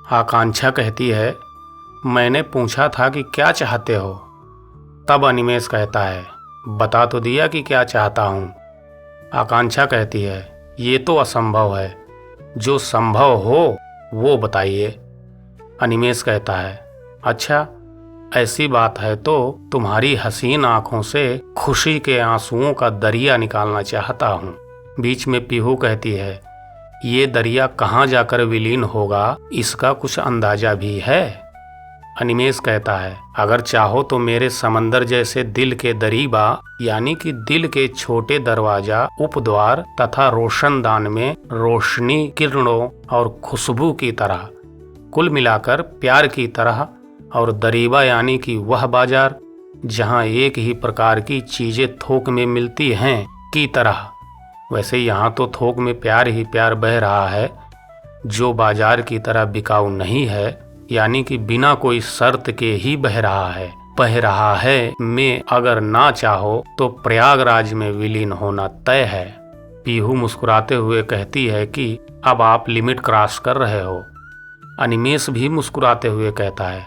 आकांक्षा कहती है, मैंने पूछा था कि क्या चाहते हो। तब अनिमेष कहता है, बता तो दिया कि क्या चाहता हूँ। आकांक्षा कहती है, ये तो असंभव है, जो संभव हो वो बताइए। अनिमेष कहता है, अच्छा ऐसी बात है तो तुम्हारी हसीन आंखों से खुशी के आंसुओं का दरिया निकालना चाहता हूँ। बीच में पीहू कहती है, ये दरिया कहाँ जाकर विलीन होगा, इसका कुछ अंदाजा भी है। अनिमेष कहता है, अगर चाहो तो मेरे समंदर जैसे दिल के दरीबा यानी कि दिल के छोटे दरवाजा, उपद्वार तथा रोशनदान में रोशनी, किरणों और खुशबू की तरह, कुल मिलाकर प्यार की तरह, और दरीबा यानी कि वह बाजार जहाँ एक ही प्रकार की चीजें थोक में मिलती हैं की तरह। वैसे यहाँ तो थोक में प्यार ही प्यार बह रहा है, जो बाजार की तरह बिकाऊ नहीं है, यानी कि बिना कोई शर्त के ही बह रहा है मैं अगर ना चाहो तो प्रयागराज में विलीन होना तय है। पीहू मुस्कुराते हुए कहती है कि अब आप लिमिट क्रॉस कर रहे हो। अनिमेष भी मुस्कुराते हुए कहता है,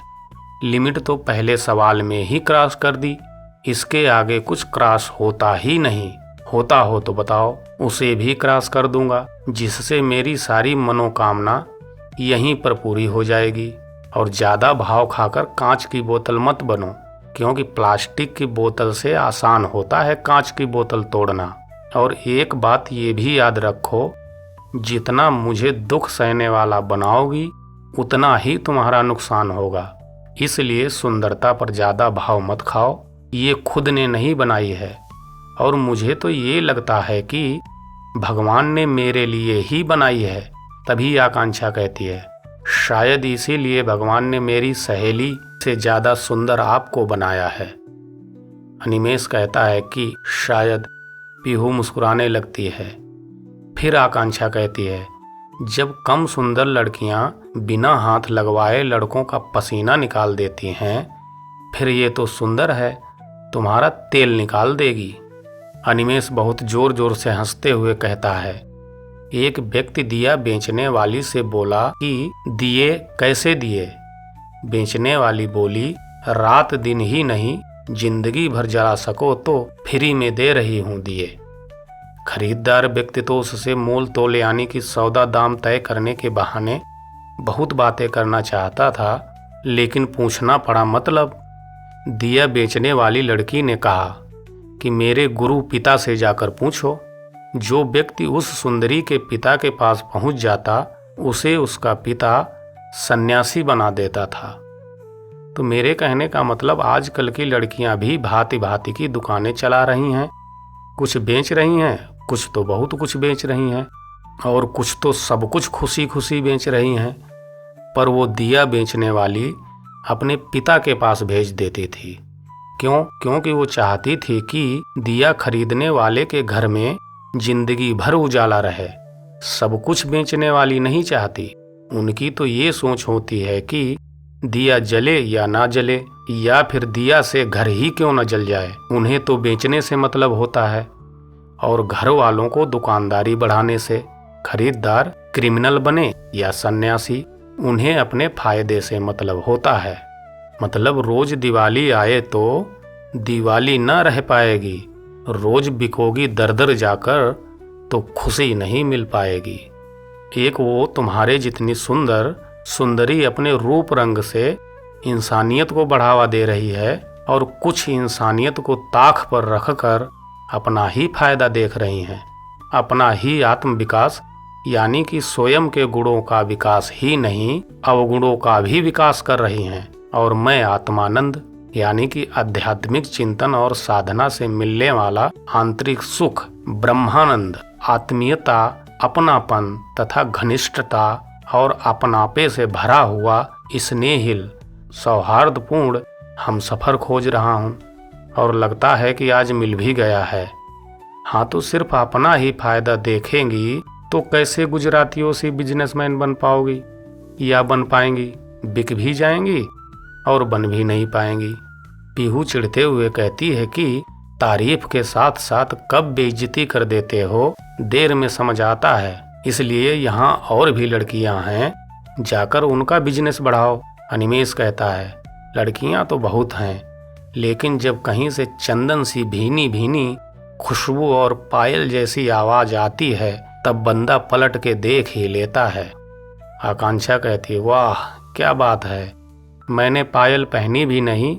लिमिट तो पहले सवाल में ही क्रॉस कर दी, इसके आगे कुछ क्रॉस होता ही नहीं। होता हो तो बताओ, उसे भी क्रॉस कर दूंगा, जिससे मेरी सारी मनोकामना यहीं पर पूरी हो जाएगी। और ज़्यादा भाव खाकर कांच की बोतल मत बनो, क्योंकि प्लास्टिक की बोतल से आसान होता है कांच की बोतल तोड़ना। और एक बात ये भी याद रखो, जितना मुझे दुख सहने वाला बनाओगी उतना ही तुम्हारा नुकसान होगा। इसलिए सुंदरता पर ज़्यादा भाव मत खाओ, ये खुद ने नहीं बनाई है, और मुझे तो ये लगता है कि भगवान ने मेरे लिए ही बनाई है। तभी आकांक्षा कहती है, शायद इसीलिए भगवान ने मेरी सहेली से ज़्यादा सुंदर आपको बनाया है। अनिमेष कहता है कि शायद। पीहू मुस्कुराने लगती है। फिर आकांक्षा कहती है, जब कम सुंदर लड़कियां बिना हाथ लगवाए लड़कों का पसीना निकाल देती हैं, फिर ये तो सुंदर है, तुम्हारा तेल निकाल देगी। अनिमेष बहुत जोर जोर से हंसते हुए कहता है, एक व्यक्ति दिया बेचने वाली से बोला कि दिए कैसे दिए। बेचने वाली बोली, रात दिन ही नहीं, जिंदगी भर जला सको तो फ्री में दे रही हूँ दिए। खरीदार व्यक्ति तो उससे मोल तोल यानी कि सौदा दाम तय करने के बहाने बहुत बातें करना चाहता था, लेकिन पूछना पड़ा मतलब। दिया बेचने वाली लड़की ने कहा कि मेरे गुरु पिता से जाकर पूछो। जो व्यक्ति उस सुंदरी के पिता के पास पहुंच जाता, उसे उसका पिता सन्यासी बना देता था। तो मेरे कहने का मतलब आजकल की लड़कियां भी भांति भांति की दुकानें चला रही हैं, कुछ बेच रही हैं, कुछ तो बहुत कुछ बेच रही हैं, और कुछ तो सब कुछ खुशी खुशी बेच रही हैं। पर वो दिया बेचने वाली अपने पिता के पास भेज देती थी। क्यों? क्योंकि वो चाहती थी कि दिया खरीदने वाले के घर में जिंदगी भर उजाला रहे। सब कुछ बेचने वाली नहीं चाहती, उनकी तो ये सोच होती है कि दिया जले या ना जले, या फिर दिया से घर ही क्यों न जल जाए। उन्हें तो बेचने से मतलब होता है, और घर वालों को दुकानदारी बढ़ाने से। खरीदार क्रिमिनल बने या सन्यासी, उन्हें अपने फायदे से मतलब होता है। मतलब रोज दिवाली आए तो दिवाली न रह पाएगी, रोज बिकोगी दर दर जाकर तो खुशी नहीं मिल पाएगी। एक वो तुम्हारे जितनी सुंदर सुंदरी अपने रूप रंग से इंसानियत को बढ़ावा दे रही है, और कुछ इंसानियत को ताक पर रखकर अपना ही फायदा देख रही हैं। अपना ही आत्म विकास यानी कि स्वयं के गुणों का विकास ही नहीं, अवगुणों का भी विकास कर रही हैं। और मैं आत्मानंद यानी कि आध्यात्मिक चिंतन और साधना से मिलने वाला आंतरिक सुख, ब्रह्मानंद, आत्मीयता, अपनापन तथा घनिष्ठता और अपनापे से भरा हुआ स्नेहिल सौहार्दपूर्ण हमसफर खोज रहा हूँ, और लगता है कि आज मिल भी गया है। हाँ, तो सिर्फ अपना ही फायदा देखेंगी तो कैसे गुजरातियों से बिजनेसमैन बन पाओगी, या बन पाएंगी? बिक भी जाएंगी और बन भी नहीं पाएंगी। पीहू चिढ़ते हुए कहती है कि तारीफ के साथ साथ कब बेइज्जती कर देते हो, देर में समझ आता है। इसलिए यहाँ और भी लड़कियां हैं जाकर उनका बिजनेस बढ़ाओ। अनिमेष कहता है, लड़कियां तो बहुत हैं, लेकिन जब कहीं से चंदन सी भीनी भीनी खुशबू और पायल जैसी आवाज आती है तब बंदा पलट के देख ही लेता है। आकांक्षा कहती है, वाह क्या बात है, मैंने पायल पहनी भी नहीं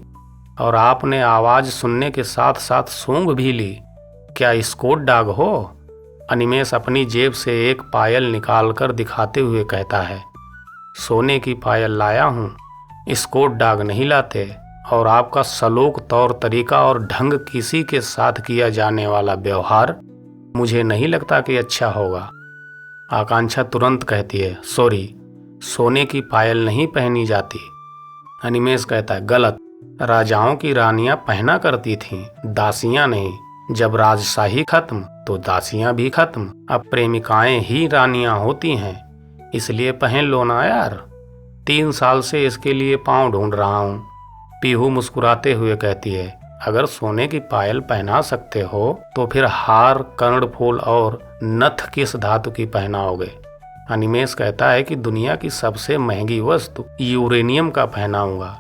और आपने आवाज सुनने के साथ साथ सूंघ भी ली। क्या स्कॉट डाग हो? अनिमेष अपनी जेब से एक पायल निकालकर दिखाते हुए कहता है, सोने की पायल लाया हूँ, स्कॉट डाग नहीं लाते। और आपका सलोक तौर तरीका और ढंग किसी के साथ किया जाने वाला व्यवहार मुझे नहीं लगता कि अच्छा होगा। आकांक्षा तुरंत कहती है, सॉरी, सोने की पायल नहीं पहनी जाती। अनिमेष कहता है, गलत, राजाओं की रानियां पहना करती थीं, दासियां नहीं। जब राजशाही खत्म तो दासियां भी खत्म, अब प्रेमिकाएं ही रानियां होती हैं, इसलिए पहन लो ना यार। 3 साल से इसके लिए पाँव ढूंढ रहा हूँ। पीहू मुस्कुराते हुए कहती है, अगर सोने की पायल पहना सकते हो तो फिर हार, कर्णफूल और नथ किस धातु की पहनाओगे? अनिमेष कहता है कि दुनिया की सबसे महंगी वस्तु यूरेनियम का पहनाऊंगा।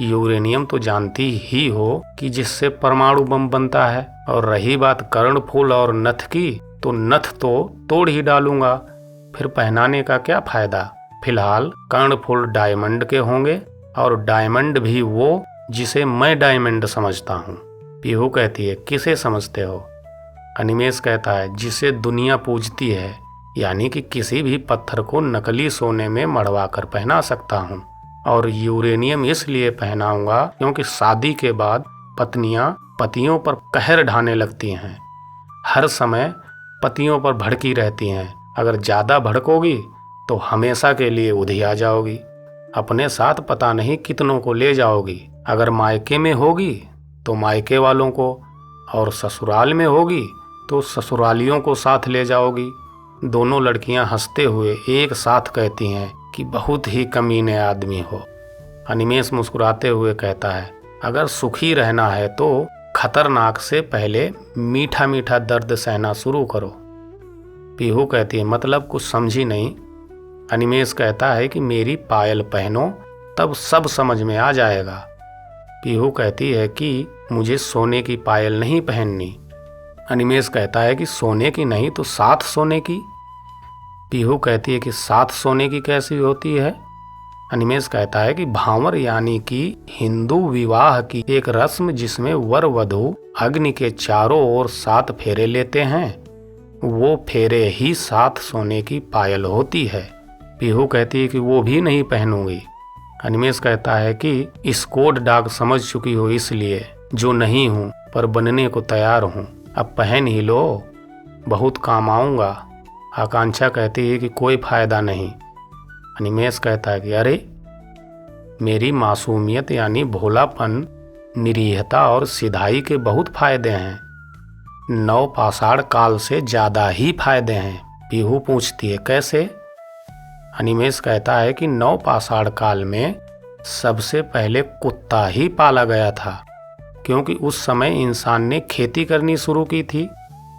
यूरेनियम तो जानती ही हो कि जिससे परमाणु बम बनता है। और रही बात कर्णफूल और नथ की, तो नथ तो तोड़ ही डालूंगा, फिर पहनाने का क्या फायदा। फिलहाल कर्णफूल डायमंड के होंगे और डायमंड भी वो जिसे मैं डायमंड समझता हूँ। पीहू कहती है, किसे समझते हो? अनिमेष कहता है, जिसे दुनिया पूजती है, यानी कि किसी भी पत्थर को नकली सोने में मढ़वा कर पहना सकता हूँ। और यूरेनियम इसलिए पहनाऊंगा क्योंकि शादी के बाद पत्नियां पतियों पर कहर ढाने लगती हैं, हर समय पतियों पर भड़की रहती हैं। अगर ज़्यादा भड़कोगी तो हमेशा के लिए उधिया जाओगी, अपने साथ पता नहीं कितनों को ले जाओगी। अगर मायके में होगी तो मायके वालों को, और ससुराल में होगी तो ससुरालियों को साथ ले जाओगी। दोनों लड़कियां हंसते हुए एक साथ कहती हैं कि बहुत ही कमीने आदमी हो। अनिमेष मुस्कुराते हुए कहता है, अगर सुखी रहना है तो खतरनाक से पहले मीठा मीठा दर्द सहना शुरू करो। पीहू कहती है, मतलब कुछ समझी नहीं। अनिमेष कहता है कि मेरी पायल पहनो तब सब समझ में आ जाएगा। पीहू कहती है कि मुझे सोने की पायल नहीं पहननी। अनिमेष कहता है कि सोने की नहीं तो 7 सोने की। पीहू कहती है कि 7 सोने की कैसी होती है? अनिमेष कहता है कि भांवर यानी कि हिंदू विवाह की एक रस्म जिसमें वर वधू अग्नि के चारों ओर 7 फेरे लेते हैं, वो फेरे ही 7 सोने की पायल होती है। पीहू कहती है कि वो भी नहीं पहनूंगी। अनिमेष कहता है कि स्कॉट डाग समझ चुकी हो इसलिए, जो नहीं हूँ पर बनने को तैयार हूँ, अब पहन ही लो, बहुत काम आऊँगा। आकांक्षा कहती है कि कोई फायदा नहीं। अनिमेष कहता है कि अरे, मेरी मासूमियत यानी भोलापन, निरीहता और सिधाई के बहुत फायदे हैं, 9 पाषाण काल से ज़्यादा ही फायदे हैं। पीहू पूछती है, कैसे? अनिमेष कहता है कि 9 पाषाण काल में सबसे पहले कुत्ता ही पाला गया था, क्योंकि उस समय इंसान ने खेती करनी शुरू की थी,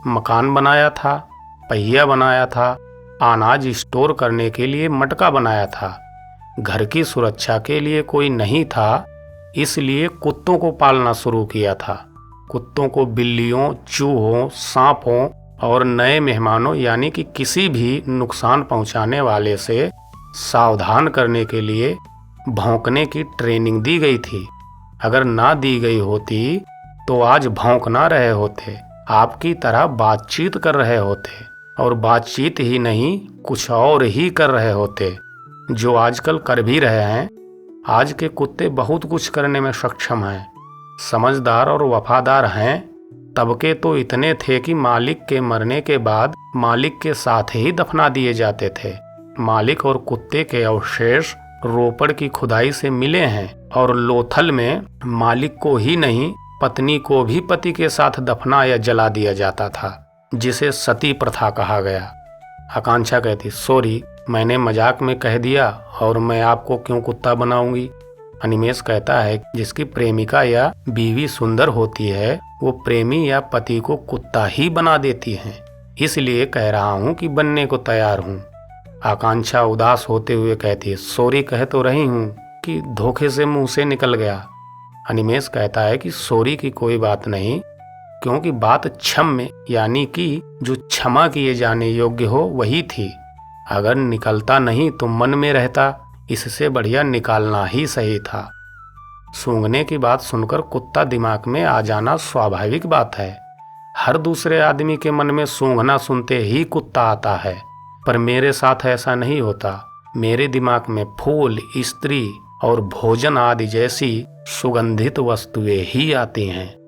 मकान बनाया था, पहिया बनाया था, अनाज स्टोर करने के लिए मटका बनाया था, घर की सुरक्षा के लिए कोई नहीं था, इसलिए कुत्तों को पालना शुरू किया था। कुत्तों को बिल्लियों, चूहों, सांपों और नए मेहमानों यानी कि किसी भी नुकसान पहुंचाने वाले से सावधान करने के लिए भौंकने की ट्रेनिंग दी गई थी। अगर ना दी गई होती तो आज भौंक ना रहे होते, आपकी तरह बातचीत कर रहे होते, और बातचीत ही नहीं कुछ और ही कर रहे होते, जो आजकल कर भी रहे हैं। आज के कुत्ते बहुत कुछ करने में सक्षम हैं, समझदार और वफादार हैं। तबके तो इतने थे कि मालिक के मरने के बाद मालिक के साथ ही दफना दिए जाते थे। मालिक और कुत्ते के अवशेष रोपड़ की खुदाई से मिले हैं, और लोथल में मालिक को ही नहीं पत्नी को भी पति के साथ दफना या जला दिया जाता था, जिसे सती प्रथा कहा गया। आकांक्षा कहती, सॉरी, मैंने मजाक में कह दिया, और मैं आपको क्यों कुत्ता बनाऊंगी। अनिमेष कहता है, जिसकी प्रेमिका या बीवी सुंदर होती है वो प्रेमी या पति को कुत्ता ही बना देती है, इसलिए कह रहा हूँ कि बनने को तैयार हूँ। आकांक्षा उदास होते हुए कहती है, सॉरी कह तो रही हूँ कि धोखे से मुंह से निकल गया। अनिमेष कहता है कि सॉरी की कोई बात नहीं, क्योंकि बात क्षम्य यानी कि जो क्षमा किए जाने योग्य हो वही थी। अगर निकलता नहीं तो मन में रहता, इससे बढ़िया निकालना ही सही था। सूंघने की बात सुनकर कुत्ता दिमाग में आ जाना स्वाभाविक बात है। हर दूसरे आदमी के मन में सूंघना सुनते ही कुत्ता आता है, पर मेरे साथ ऐसा नहीं होता। मेरे दिमाग में फूल, स्त्री और भोजन आदि जैसी सुगंधित वस्तुएं ही आती हैं।